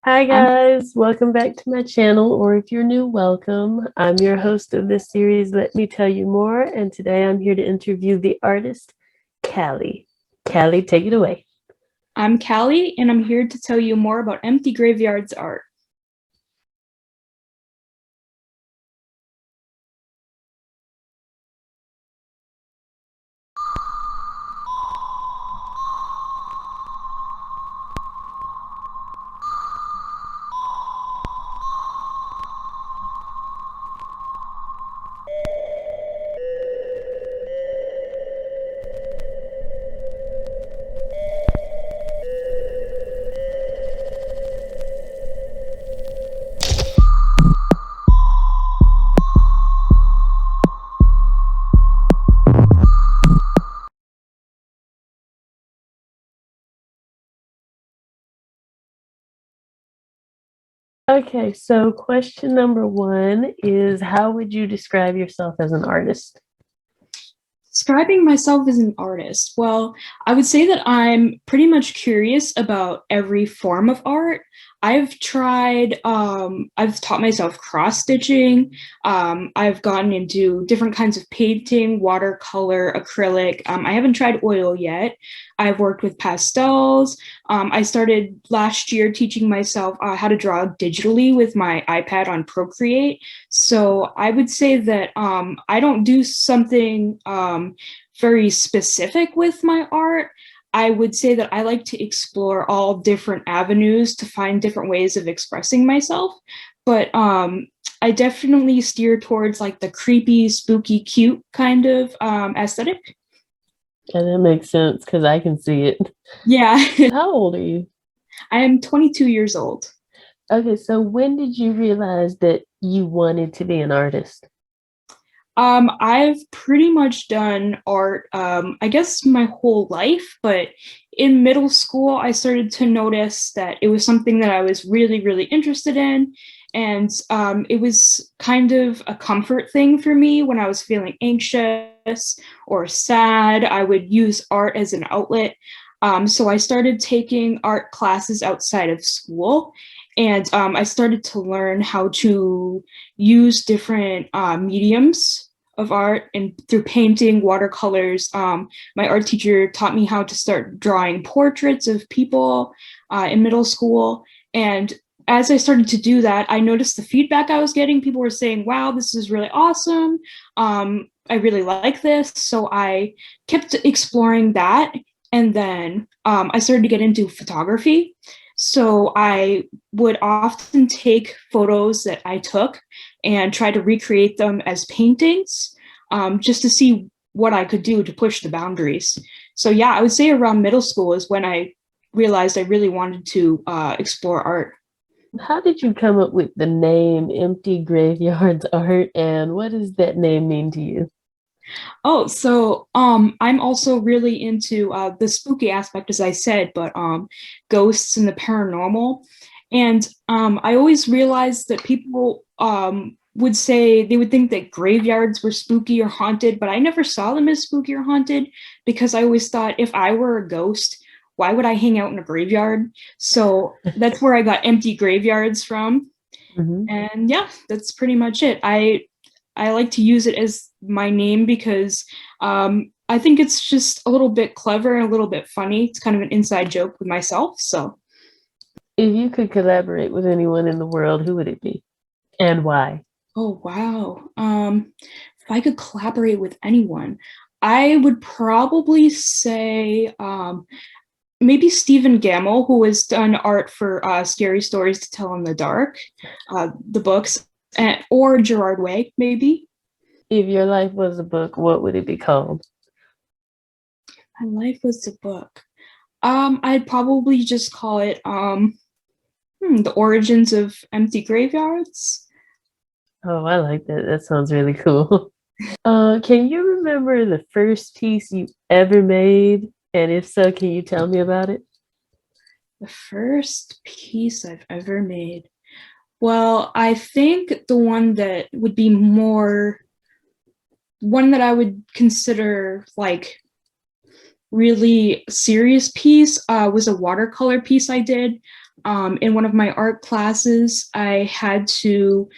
Hi I'm guys, welcome back to my channel, or if you're new, welcome. I'm your host of this series, Let Me Tell You More, and today I'm here to interview the artist, Callie. Callie, take it away. I'm Callie, and I'm here to tell you more about Empty Graveyards art. Okay, so question number one is how would you describe yourself as an artist? Describing myself as an artist, well, I would say that I'm pretty much curious about every form of art. I've taught myself cross stitching. I've gotten into different kinds of painting, watercolor, acrylic. I haven't tried oil yet. I've worked with pastels. I started last year teaching myself how to draw digitally with my iPad on Procreate. So I would say that I don't do something very specific with my art. I would say that I like to explore all different avenues to find different ways of expressing myself. But I definitely steer towards like the creepy, spooky, cute kind of aesthetic. And that makes sense because I can see it. Yeah, How old are you? I am 22 years old. Okay, so when did you realize that you wanted to be an artist? I've pretty much done art, I guess my whole life, but in middle school, I started to notice that it was something that I was really, really interested in. And it was kind of a comfort thing for me when I was feeling anxious or sad. I would use art as an outlet. So I started taking art classes outside of school, and I started to learn how to use different mediums of art and through painting, watercolors. My art teacher taught me how to start drawing portraits of people in middle school. And as I started to do that, I noticed the feedback I was getting. People were saying, wow, this is really awesome. I really like this. So I kept exploring that. And then I started to get into photography. So I would often take photos that I took and try to recreate them as paintings, just to see what I could do to push the boundaries. So yeah, I would say around middle school is when I realized I really wanted to explore art. How did you come up with the name Empty Graveyards Art, and what does that name mean to you? Oh, so I'm also really into the spooky aspect, as I said, but ghosts and the paranormal. And I always realized that people would say they would think that graveyards were spooky or haunted, but I never saw them as spooky or haunted because I always thought if I were a ghost, why would I hang out in a graveyard? So that's where I got empty graveyards from. Mhm. And yeah, that's pretty much it. I like to use it as my name because I think it's just a little bit clever and a little bit funny. It's kind of an inside joke with myself. So, If you could collaborate with anyone in the world, who would it be and why? oh wow. If I could collaborate with anyone, I would probably say maybe Stephen Gamble, who has done art for Scary Stories to Tell in the Dark, the books, or Gerard Way, maybe. If your life was a book, what would it be called? My life was a book. I'd probably just call it The Origins of Empty Graveyards. Oh, I like that. That sounds really cool. Can you remember the first piece you ever made? And if so, can you tell me about it? The first piece I've ever made. Well, I think the one that would be more one that I would consider like really serious piece was a watercolor piece I did. in one of my art classes, I had to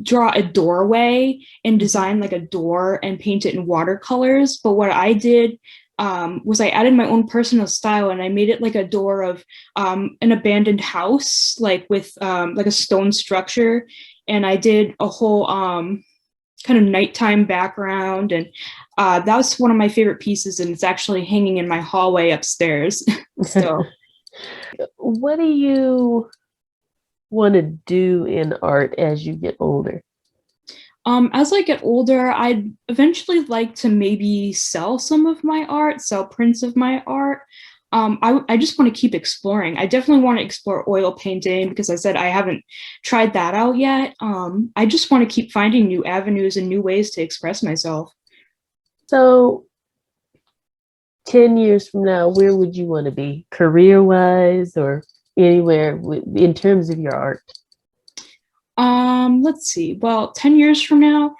draw a doorway and Mhm. design like a door and paint it in watercolors. But what I did was I added my own personal style and I made it like a door of an abandoned house, like with like a stone structure. And I did a whole kind of nighttime background. And that was one of my favorite pieces. And it's actually hanging in my hallway upstairs. So What do you want to do in art as you get older? as I get older, I'd eventually like to maybe sell some of my art, sell prints of my art. I just want to keep exploring. I definitely want to explore oil painting because I said I haven't tried that out yet. I just want to keep finding new avenues and new ways to express myself. So, 10 years from now, where would you want to be career wise or anywhere in terms of your art? Let's see. Well, 10 years from now,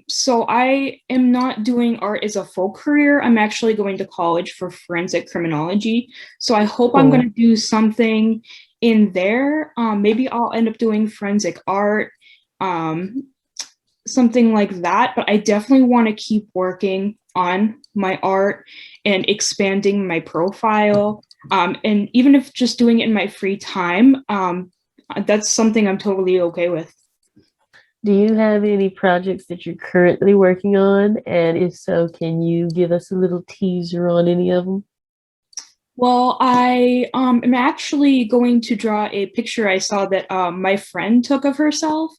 so I am not doing art as a full career. I'm actually going to college for forensic criminology. So I hope I'm going Cool. to do something in there. Maybe I'll end up doing forensic art, um, something like that. But I definitely want to keep working on my art and expanding my profile. And even if just doing it in my free time, that's something I'm totally okay with. Do you have any projects that you're currently working on? And if so, can you give us a little teaser on any of them? Well, I am actually going to draw a picture I saw that my friend took of herself,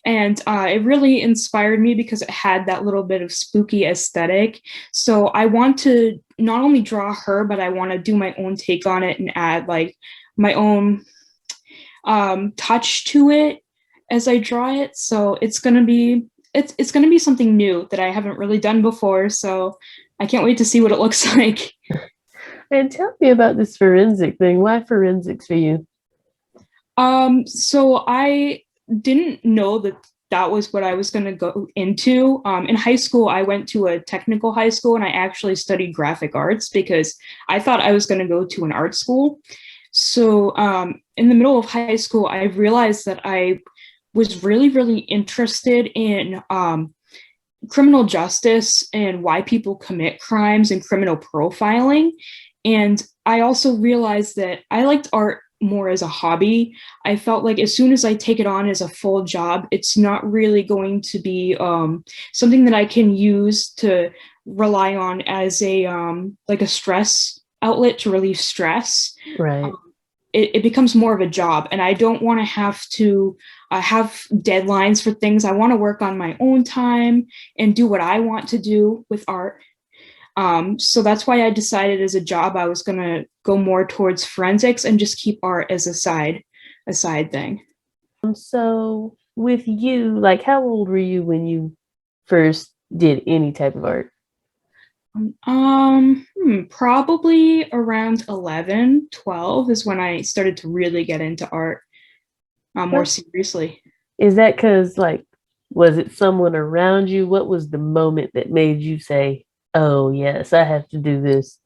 and it really inspired me because it had that little bit of spooky aesthetic. So I want to not only draw her, but I want to do my own take on it and add like my own touch to it as I draw it. So it's gonna be something new that I haven't really done before. So I can't wait to see what it looks like. And tell me about this forensic thing. Why forensics for you? So I didn't know that that was what I was going to go into. In high school, I went to a technical high school and I actually studied graphic arts because I thought I was going to go to an art school. So in the middle of high school, I realized that I was really, really interested in criminal justice and why people commit crimes and criminal profiling. And I also realized that I liked art more as a hobby. I felt like as soon as I take it on as a full job, it's not really going to be something that I can use to rely on as a like a stress outlet to relieve stress. Right. It becomes more of a job, and I don't want to have deadlines for things. I want to work on my own time and do what I want to do with art. So that's why I decided as a job I was going to go more towards forensics and just keep art as a side thing. So with you, like how old were you when you first did any type of art? Probably around 11, 12 is when I started to really get into art more What seriously. is that because like was it someone around you? What was the moment that made you say, "Oh, yes, I have to do this"?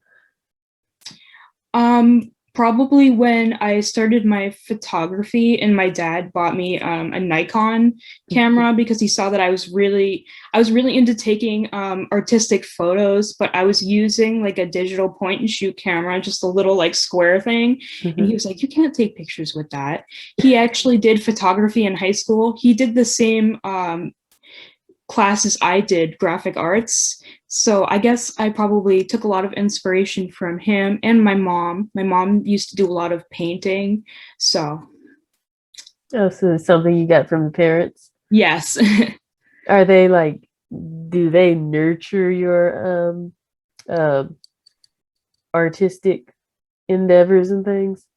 Probably when I started my photography and my dad bought me a Nikon camera because he saw that I was really into taking artistic photos, but I was using like a digital point and shoot camera, just a little like square thing. And he Mhm. was like, "You can't take pictures with that." He actually did photography in high school. He did the same classes I did, graphic arts. So I guess I probably took a lot of inspiration from him and my mom. My mom used to do a lot of painting. So, Oh, so it's something you got from the parents? yes. Are they like, do they nurture your uh artistic endeavors and things?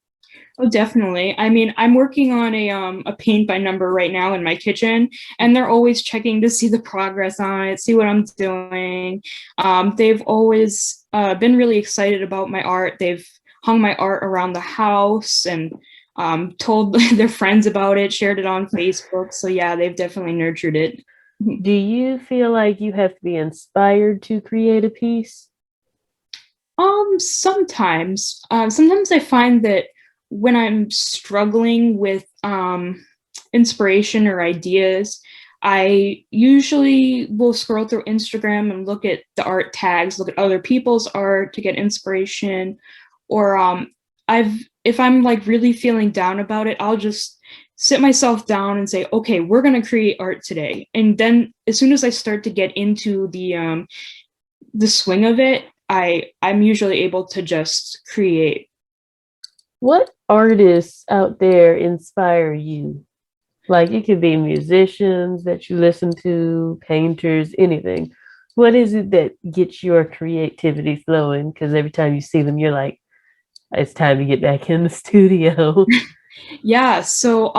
Oh, definitely. I mean, I'm working on a paint by number right now in my kitchen, and they're always checking to see the progress on it, see what I'm doing. They've always been really excited about my art. They've hung my art around the house and told their friends about it, shared it on Facebook. So yeah, they've definitely nurtured it. Do you feel like you have to be inspired to create a piece? Sometimes I find that when I'm struggling with inspiration or ideas, I usually will scroll through Instagram and look at the art tags, look at other people's art to get inspiration. Or I've if I'm like really feeling down about it, I'll just sit myself down and say, okay, we're gonna create art today. And then as soon as I start to get into the swing of it, I'm usually able to just create. What artists out there inspire you? Like it could be musicians that you listen to, painters, anything. What is it that gets your creativity flowing? Because every time you see them, you're like, it's time to get back in the studio. Yeah, so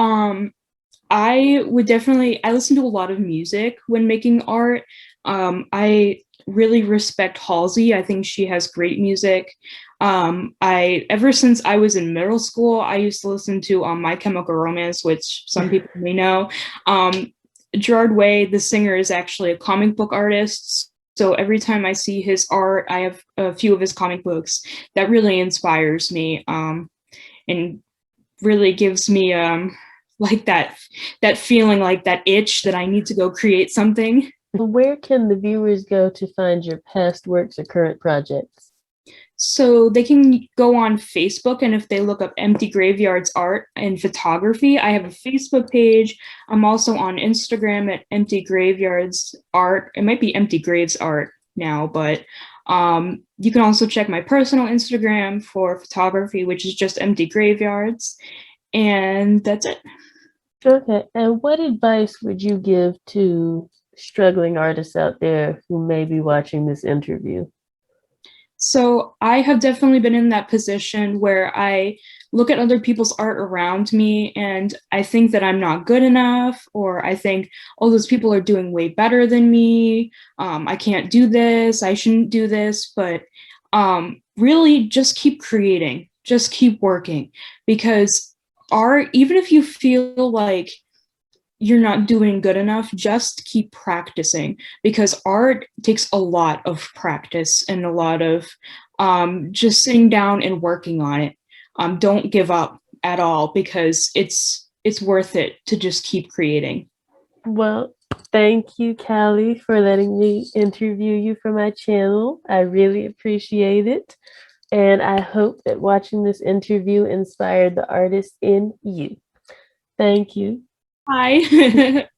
I listen to a lot of music when making art. I really respect Halsey. I think she has great music. I ever since I was in middle school, I used to listen to My Chemical Romance, which some people may know. Um, Gerard Way, the singer, is actually a comic book artist. So every time I see his art, I have a few of his comic books that really inspires me, and really gives me like that feeling, like that itch that I need to go create something. Where can the viewers go to find your past works or current projects? So they can go on Facebook, and if they look up Empty Graveyards Art and Photography, I have a Facebook page. I'm also on Instagram at Empty Graveyards Art. It might be Empty Graves Art now, but you can also check my personal Instagram for photography, which is just Empty Graveyards. And that's it. Okay. And what advice would you give to struggling artists out there who may be watching this interview? So I have definitely been in that position where I look at other people's art around me and I think that I'm not good enough, or I think, oh, those people are doing way better than me. I can't do this. I shouldn't do this. But really, just keep creating, just keep working, because art, even if you feel like you're not doing good enough, just keep practicing, because art takes a lot of practice and a lot of just sitting down and working on it. Don't give up at all, because it's worth it to just keep creating. Well, thank you, Callie, for letting me interview you for my channel. I really appreciate it. And I hope that watching this interview inspired the artist in you. Thank you. Hi.